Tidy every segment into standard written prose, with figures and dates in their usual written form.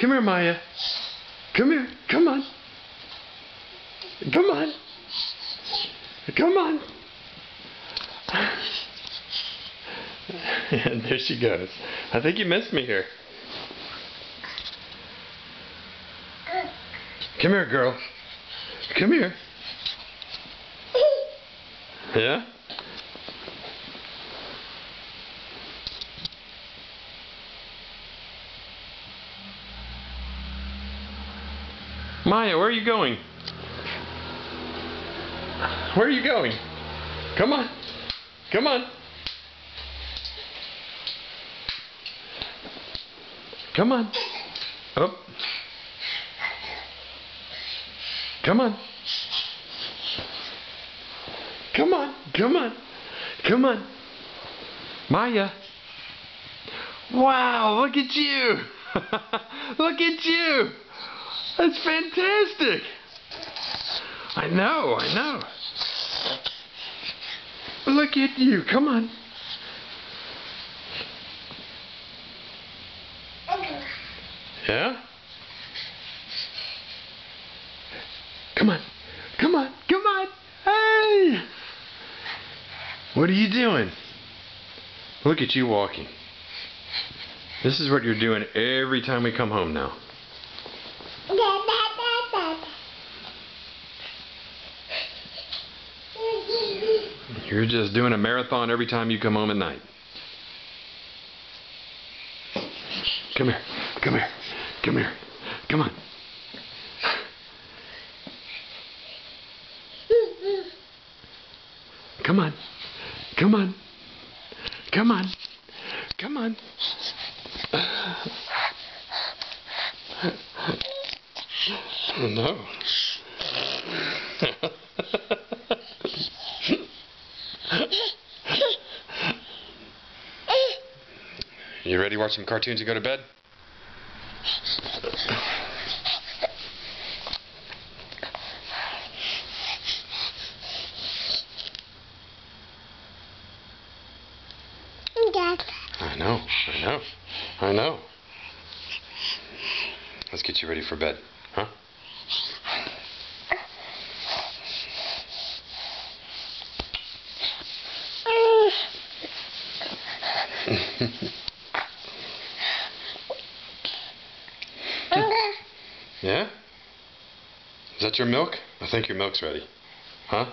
Come here, Maya. Come here. Come on. Come on. Come on. And there she goes. I think you missed me here. Come here, girl. Come here. Yeah? Maya, where are you going? Where are you going? Come on. Come on. Come on. Up. Come on. Come on. Come on. Come on. Maya. Wow, look at you. Look at you. That's fantastic. I know, I know. Look at you. Come on. Yeah? Come on. Come on. Come on. Hey! What are you doing? Look at you walking. This is what you're doing every time we come home now. You're just doing a marathon every time you come home at night. Come here. Come here. Come here. Come on. Come on. Come on. Come on. Come on. Oh no. You ready to watch some cartoons and go to bed? I know, I know, I know. Let's get you ready for bed, huh? Yeah? Is that your milk? I think your milk's ready. Huh?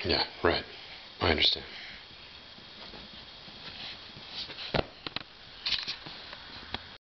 Yeah, right. I understand.